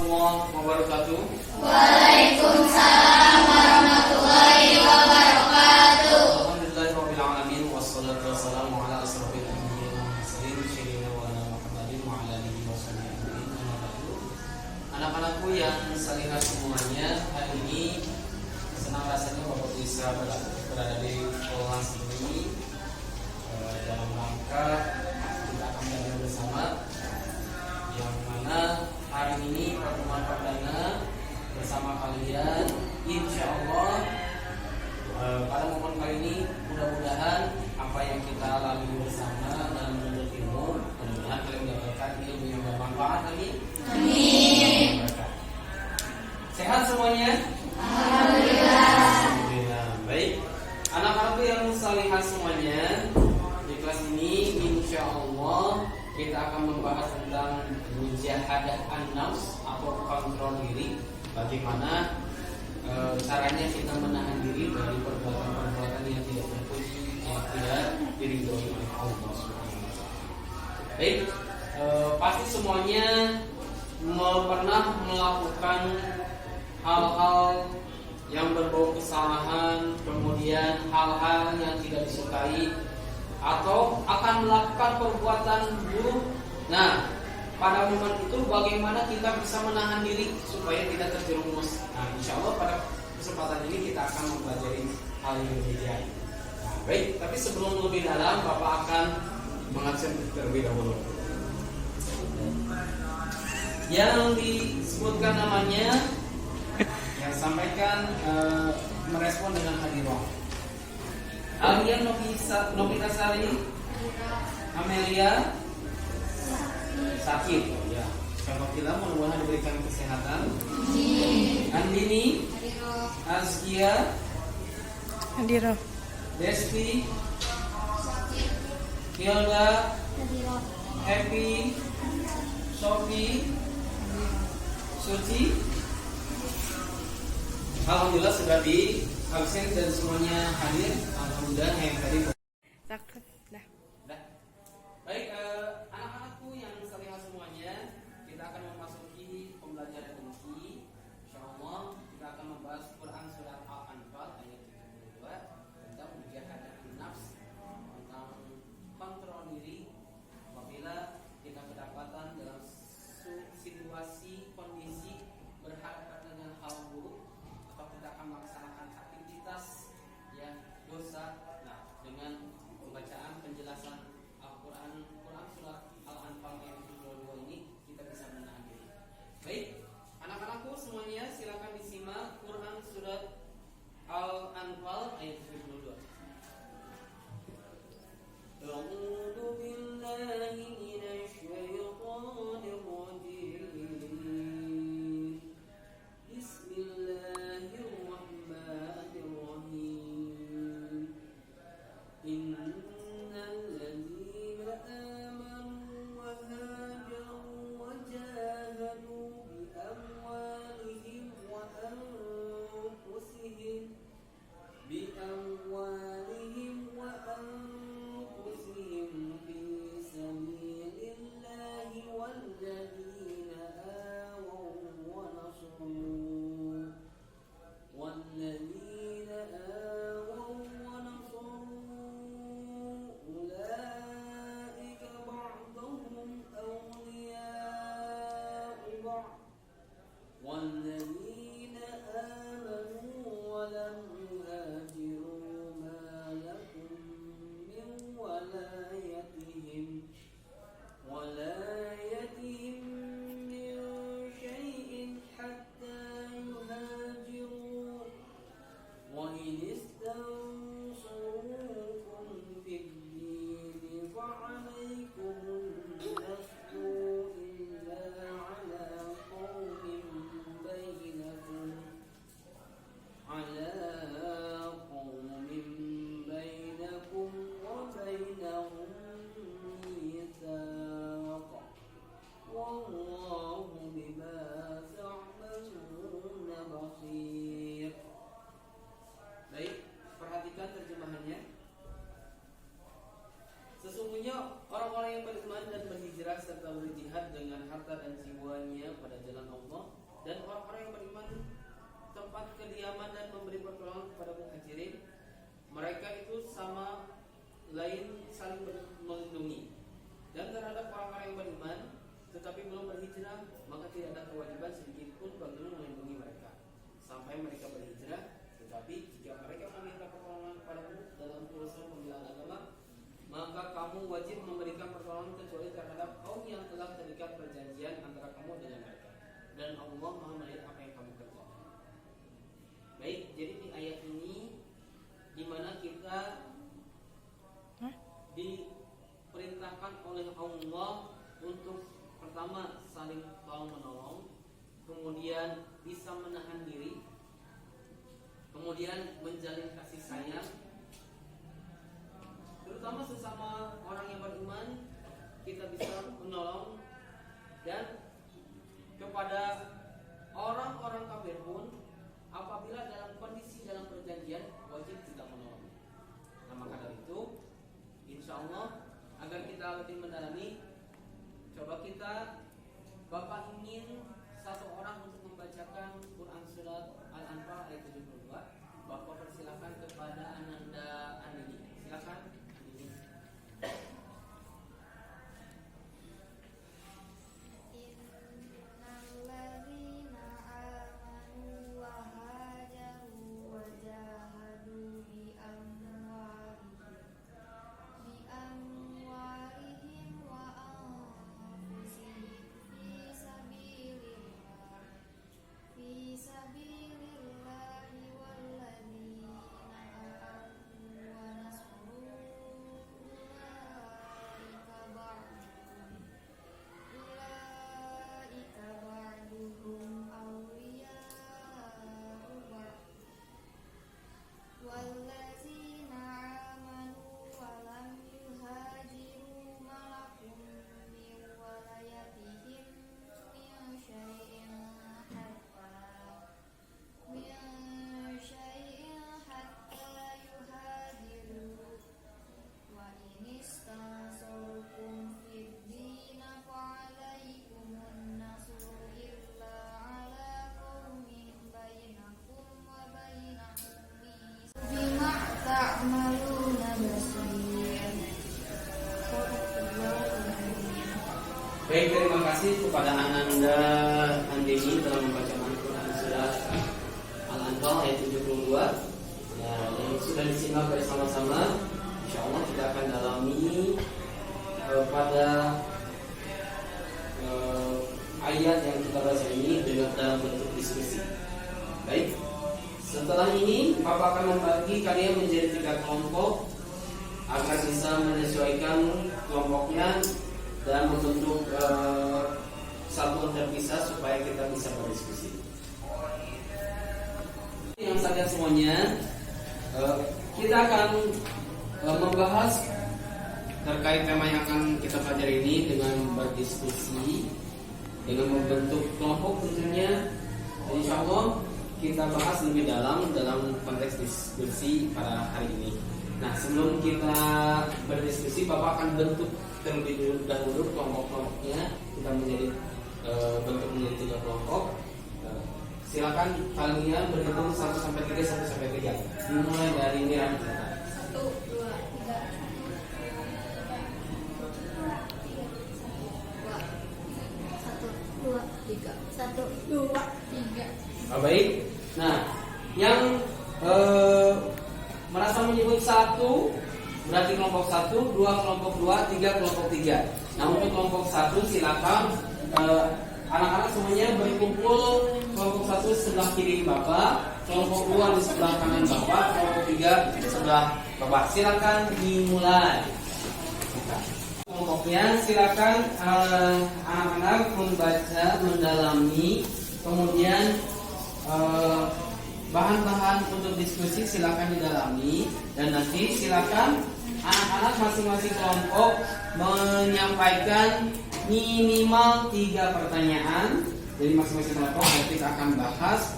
warahmatullahi wabarakatuh. Waalaikumsalam warahmatullahi wabarakatuh. Alhamdulillahirabbil alamin wassalatu wassalamu ala asrofil anbiya'i wal mursalin sayyidina wa Muhammadin wa ala alihi washabihi ajmain. Amma ba'du. Anak-anakku yang salihah semuanya, hari ini senang rasanya Bapak bisa berada di kelas ini dalam rangka kita akan belajar bersama, yang mana hari ini pertemuan perdana bersama kalian. Insya Allah pada momen kali ini mudah-mudahan apa yang kita lalui bersama dalam menuntut ilmu, mudah-mudahan kalian mendapatkan ilmu yang bermanfaat. Amin. Sehat semuanya? Alhamdulillah. Baik, anak-anakku yang salihah semuanya, di kelas ini insya Allah kita akan membahas tentang mujahadah an-nafs atau kontrol diri. Bagaimana caranya kita menahan diri dari perbuatan-perbuatan yang tidak terpuji, yang tidak diridhoi oleh Allah Subhanahu wa taala. Baik, pasti semuanya pernah melakukan hal-hal yang berbau kesalahan, kemudian hal-hal yang tidak disukai, atau akan melakukan perbuatan buruk. Nah, pada momen itu bagaimana kita bisa menahan diri supaya tidak terjerumus. Nah, insya Allah pada kesempatan ini kita akan mempelajari hal yang demikian. Nah, baik, tapi sebelum lebih dalam, Bapak akan mengabsen terlebih dahulu. Yang disebutkan namanya, yang sampaikan merespon dengan hadirah. Alia Novitasari, Amelia sakit, ya. Alhamdulillah, mudah-mudahan diberikan kesehatan. Andini, Azkia, Andira, Desti, Hilda, Happy, Sophie, Suci. Alhamdulillah sudah di absen dan semuanya hadir. Alhamdulillah yang tadi. Cakep, dah. Baik, anak-anakku yang salihah semuanya, kita akan memasuki pembelajaran ini. Insyaallah kita akan membahas Quran surat Al-Anfal ayat 72 tentang mujahadah nafs, tentang kontrol diri apabila kita kedapatan dalam situasi kondisi berhadapan dengan hal buruk, atau kita akan melaksanakan aktivitas yang dosa. Nah, dengan pembacaan orang-orang yang beriman dan berhijrah serta berjihad dengan harta dan jiwanya pada jalan Allah, dan orang-orang yang beriman tempat kediaman dan memberi pertolongan kepada muhajirin, mereka itu sama lain saling melindungi. Dan terhadap orang-orang yang beriman tetapi belum berhijrah, maka tidak ada kewajiban sedikit pun bagimu melindungi mereka sampai mereka berhijrah. Tetapi jika mereka meminta pertolongan kepadamu dalam urusan pembelaan agama, maka kamu wajib memberikan pertolongan kecuali terhadap kaum yang telah terikat perjanjian antara kamu dengan mereka, dan Allah Maha melihat apa yang kamu kerjakan. Baik, jadi di ayat ini di mana kita diperintahkan oleh Allah untuk pertama saling tolong menolong, kemudian bisa menahan diri, kemudian menjalin kasih sayang, terutama sesama orang yang beriman kita bisa menolong, dan kepada orang-orang kafir pun apabila dalam kondisi dalam perjanjian wajib kita menolong. Nah, maka dari itu insya Allah agar kita lebih mendalami, coba kita, Bapak ingin satu orang untuk membacakan Quran Surat Al-Anfal ayat 72. Bapak persilakan kepada Ananda Andini. Silakan Andini. Innalladzina amanu wa hajaru wa jahadu bi amwalihim wa anfusihim fi sabilillahi walladzina amanu wa nasru ulaika ba'duhum awliya'u ba'd walladzina amanu wa lam yuhajiru malakum min walayatihim min syai'in hatta yuhajiru wa in istansarukum fid din fa'alaikumun nasru illa ala qaumin bainakum wa bainahum bima ta'maluna basir. Baik, terima kasih kepada Ananda Andini telah membacakan Quran Surat Al-Anfal ayat 72. Ya, yang sudah disimak bersama-sama, insya Allah kita akan dalami pada ayat yang kita baca ini dengan dalam bentuk diskusi. Baik, setelah ini Bapak akan membagi kalian menjadi 3 kelompok agar bisa menyesuaikan kelompoknya dan membentuk satuan terpisah supaya kita bisa berdiskusi. Yang saja semuanya, kita akan membahas terkait tema yang akan kita pelajari ini dengan berdiskusi, dengan membentuk kelompok tentunya. Insya Allah kita bahas lebih dalam konteks diskusi pada hari ini. Nah, sebelum kita berdiskusi, Bapak akan bentuk terlebih dahulu kelompok-kelompoknya. Kita bentuk menjadi 3 kelompok. Silakan kalian berhitung 1 sampai 3, 1 sampai 3. Dimulai dari Mira. 1, 2, 3. 1, 2, 3. Baik. Nah, yang merasa menyebut 1 berarti kelompok 1, 2 kelompok 2, 3 kelompok 3. Nah, untuk kelompok 1 silakan anak-anak semuanya berkumpul. Kelompok 1 sebelah kiri Bapak, kelompok 2 di sebelah kanan Bapak, kelompok 3 di sebelah Bapak. Silakan dimulai. Kelompoknya silakan anak-anak membaca, mendalami, kemudian bahan-bahan untuk diskusi silakan didalami, dan nanti silakan anak-anak masing-masing kelompok menyampaikan minimal 3 pertanyaan. Jadi masing-masing kelompok nanti kita akan bahas.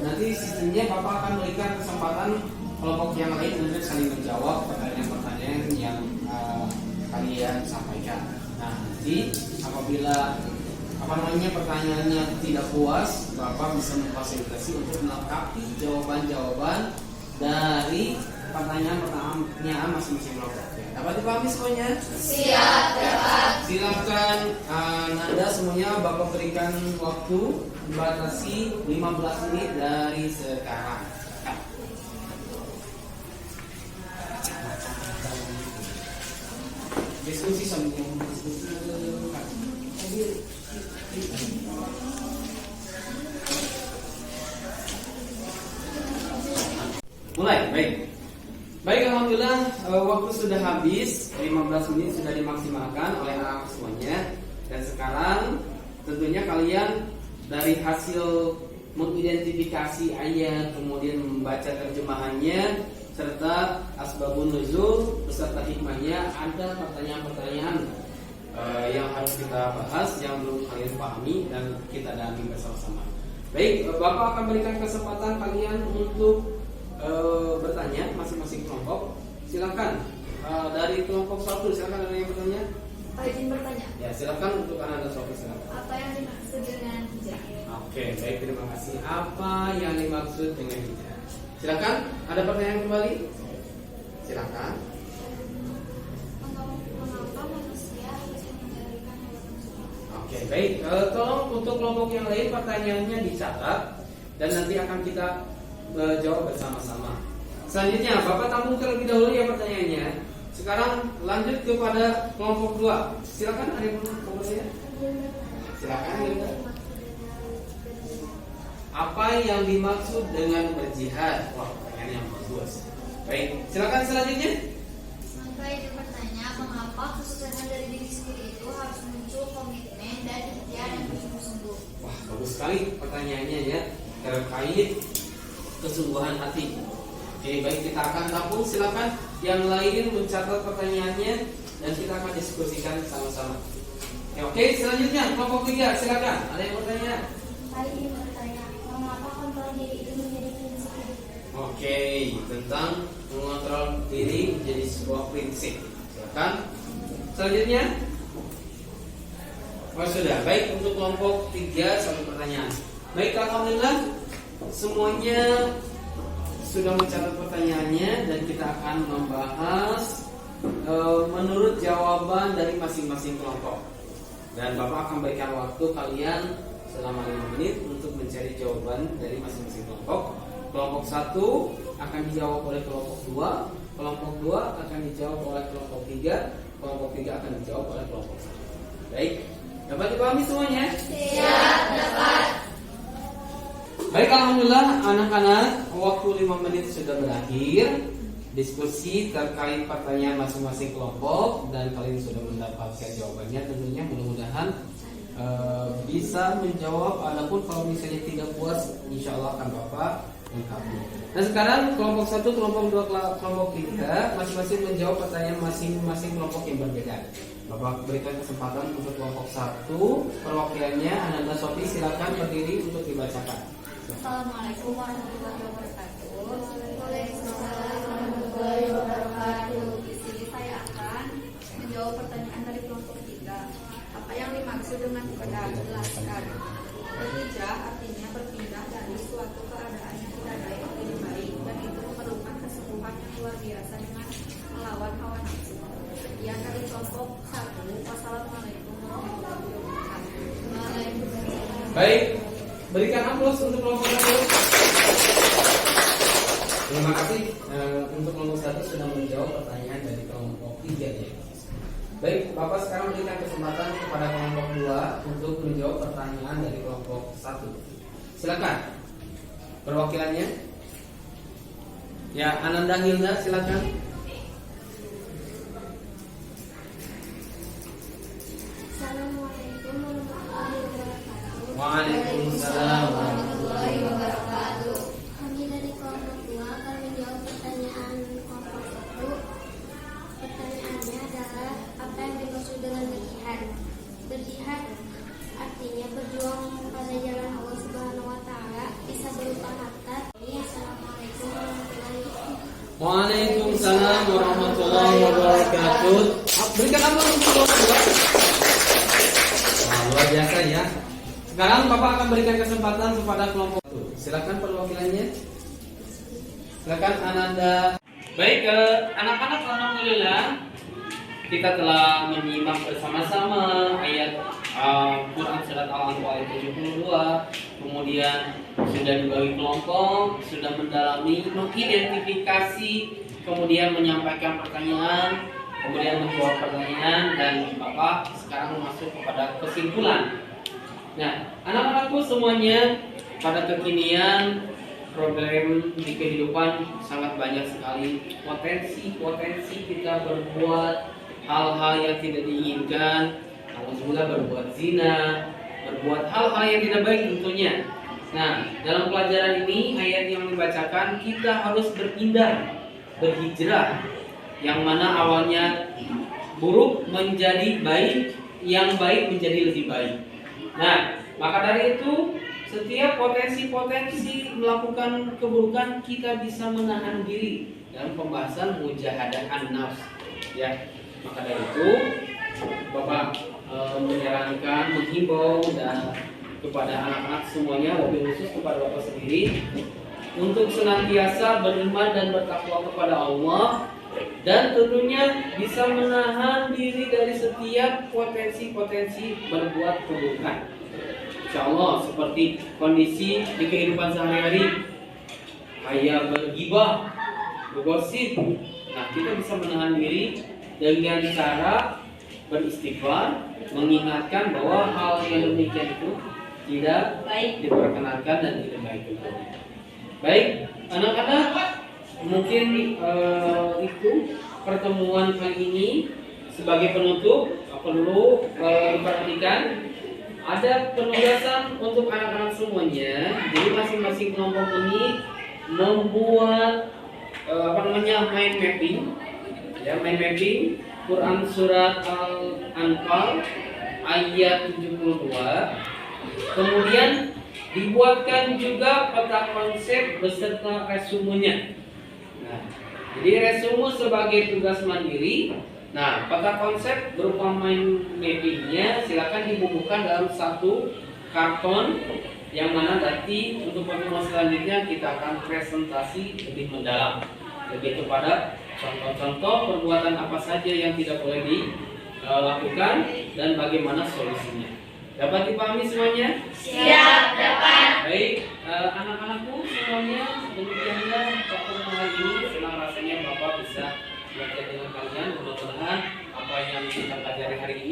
Nanti sistemnya Bapak akan berikan kesempatan kelompok yang lain untuk saling menjawab pertanyaan-pertanyaan yang kalian sampaikan. Nah, nanti apabila pertanyaannya tidak puas, Bapak bisa memfasilitasi untuk melengkapi jawaban-jawaban dari pertanyaan masing-masing kelompok. Dapat dipahami semuanya? Siap, dapat. Silakan Nanda semuanya, Bapak berikan waktu batasi 15 menit dari sekarang. Diskusi sambil diskusi. Mulai, baik, alhamdulillah waktu sudah habis, 15 menit sudah dimaksimalkan oleh anak semuanya. Dan sekarang tentunya kalian dari hasil mengidentifikasi ayat, kemudian membaca terjemahannya, serta asbabun nuzul beserta hikmahnya, ada pertanyaan-pertanyaan yang harus kita bahas yang belum kalian pahami dan kita dalami bersama-sama. Baik, Bapak akan berikan kesempatan kalian untuk bertanya masing-masing kelompok. Silakan dari kelompok 1, silakan ada yang bertanya. Pak izin bertanya. Ya, silakan untuk anak Sofi, silakan. Apa yang dimaksud dengan hijrah? Oke, baik, terima kasih. Apa yang dimaksud dengan hijrah? Silakan, ada pertanyaan kembali? Silakan. Mengapa manusia harus mengendalikan hawa nafsu? Oke, baik. Tolong untuk kelompok yang lain pertanyaannya dicatat dan nanti akan kita jawab bersama-sama. Selanjutnya, Bapak tampung terlebih dahulu ya pertanyaannya. Sekarang lanjut kepada kelompok 2. Silakan, ada yang mau bertanya? Silakan, Yunda. Apa yang dimaksud dengan berjihad? Wah, pertanyaan yang bagus. Baik, silakan selanjutnya. Sampai dia bertanya mengapa kesuksesan dari diri sendiri itu harus muncul komitmen dan ikhtiar yang bersungguh-sungguh. Wah, bagus sekali pertanyaannya ya, terkait kesungguhan hati. Oke, baik, kita akan tampung. Silakan yang lain mencatat pertanyaannya dan kita akan diskusikan sama-sama. Ya, oke, selanjutnya kelompok 3, silakan. Ada yang bertanya? Saya ingin bertanya, mengapa kontrol diri itu menjadi prinsip hidup? Oke, tentang mengontrol diri menjadi sebuah prinsip. Silakan. Selanjutnya. Oh, sudah. Baik, untuk kelompok 3 satu pertanyaan. Baik, alhamdulillah semuanya sudah mencatat pertanyaannya dan kita akan membahas menurut jawaban dari masing-masing kelompok. Dan Bapak akan berikan waktu kalian selama 5 menit untuk mencari jawaban dari masing-masing kelompok. Kelompok 1 akan dijawab oleh kelompok 2, kelompok 2 akan dijawab oleh kelompok 3, kelompok 3 akan dijawab oleh kelompok 1. Baik, dapat dipahami semuanya? Siap, dapat. Baik, alhamdulillah anak-anak, waktu 5 menit sudah berakhir. Diskusi terkait pertanyaan masing-masing kelompok dan kalian sudah mendapatkan jawabannya. Tentunya mudah-mudahan bisa menjawab. Adapun kalau misalnya tidak puas, insya Allah akan Bapak lengkapi. Nah, sekarang kelompok 1, kelompok 2, kelompok 3 masing-masing menjawab pertanyaan masing-masing kelompok yang berbeda. Bapak berikan kesempatan untuk kelompok 1, perwakilannya Ananda Sofi, silakan berdiri untuk dibacakan. Assalamualaikum warahmatullahi wabarakatuh. Waalaikumsalam warahmatullahi wabarakatuh. Di sini saya akan menjawab pertanyaan dari kelompok 3. Apa yang dimaksud dengan ibadah? Jelaskan. Berhijrah artinya berpindah dari suatu keadaan yang tidak baik dan itu memerlukan kesungguhan yang luar biasa dengan melawan hawa nafsu. Sekian dari kelompok 1. Wassalamualaikum warahmatullahi wabarakatuh. Waalaikumsalam. Baik, berikan aplaus untuk kelompok 1. Terima kasih untuk kelompok 1 sudah menjawab pertanyaan dari kelompok 3 ya. Baik, Bapak sekarang berikan kesempatan kepada kelompok 2 untuk menjawab pertanyaan dari kelompok 1. Silakan. Perwakilannya. Ya, Ananda Hilda, silakan. Assalamualaikum warahmatullahi wabarakatuh. Waalaikumsalam warahmatullahi wabarakatuh. Kami dari kelompok 2 akan menjawab pertanyaan kelompok 1. Pertanyaannya adalah apa yang dimaksud dengan berjihad? Berjihad artinya berjuang pada jalan Allah Subhanahu wa taala, bisa berupa harta. Assalamualaikum warahmatullahi wabarakatuh. Waalaikumsalam warahmatullahi wabarakatuh. Apa Berikan apa untuk kelompok kedua? Wah, luar biasa ya. Sekarang Bapak akan berikan kesempatan kepada kelompok itu. Silakan perwakilannya. Silakan Ananda. Baik, anak-anak, alhamdulillah kita telah menyimak bersama-sama ayat Quran surat Al-Anfal ayat 72. Kemudian sudah dibagi kelompok, sudah mendalami, mengidentifikasi, kemudian menyampaikan pertanyaan, kemudian menjawab pertanyaan, dan Bapak sekarang masuk kepada kesimpulan. Nah, anak-anakku semuanya, pada kekinian problem di kehidupan sangat banyak sekali, potensi kita berbuat hal-hal yang tidak diinginkan, alhamdulillah berbuat zina, berbuat hal-hal yang tidak baik tentunya. Nah, dalam pelajaran ini ayat yang dibacakan kita harus berpindah, berhijrah, yang mana awalnya buruk menjadi baik, yang baik menjadi lebih baik. Nah, maka dari itu setiap potensi melakukan keburukan kita bisa menahan diri dalam pembahasan mujahadah an-nafs. Ya, maka dari itu Bapak menyarankan, menghimbau dan kepada anak-anak semuanya, lebih khusus kepada Bapak sendiri, untuk senantiasa beriman dan bertakwa kepada Allah, dan tentunya bisa menahan diri dari setiap potensi berbuat keburukan. Insya Allah seperti kondisi di kehidupan sehari-hari, kayak bergibah, bergosip. Nah, kita bisa menahan diri dengan cara beristighfar, mengingatkan bahwa hal yang demikian itu tidak baik, diperkenankan dan tidak baik juga. Baik, anak-anak, mungkin itu pertemuan kali ini sebagai penutup perlu diperhatikan. Ada penugasan untuk anak-anak semuanya. Jadi masing-masing kelompok ini membuat mind mapping. Ya, mind mapping Quran surat Al-Anfal ayat 72. Kemudian dibuatkan juga peta konsep beserta resumenya. Nah, jadi resume sebagai tugas mandiri. Nah, peta konsep berupa mind mappingnya silakan dibukukan dalam satu karton, yang mana nanti untuk pertemuan selanjutnya kita akan presentasi lebih mendalam, lebih kepada contoh-contoh perbuatan apa saja yang tidak boleh dilakukan dan bagaimana solusinya. Dapat dipahami semuanya? Siap, dapat. Baik, anak-anakku semuanya, demikianlah pertemuan hari ini. Senang rasanya Bapak bisa belajar dengan kalian. Mudah-mudahan apa yang kita pelajari hari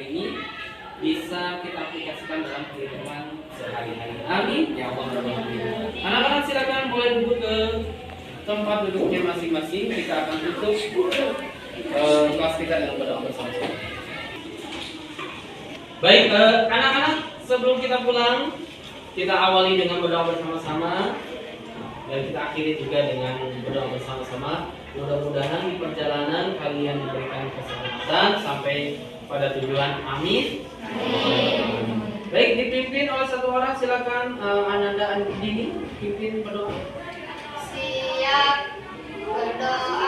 ini, bisa kita aplikasikan dalam kehidupan sehari-hari. Amin ya Allah. Anak-anak silakan boleh duduk ke tempat duduknya masing-masing. Kita akan tutup kelas kita dengan berdoa bersama-sama. Baik, anak-anak, sebelum kita pulang, kita awali dengan berdoa bersama-sama. Dan kita akhiri juga dengan berdoa bersama-sama. Mudah-mudahan di perjalanan kalian diberikan keselamatan sampai pada tujuan. Amin. Baik, dipimpin oleh satu orang. Silakan Ananda Andini pimpin berdoa. Siap, berdoa.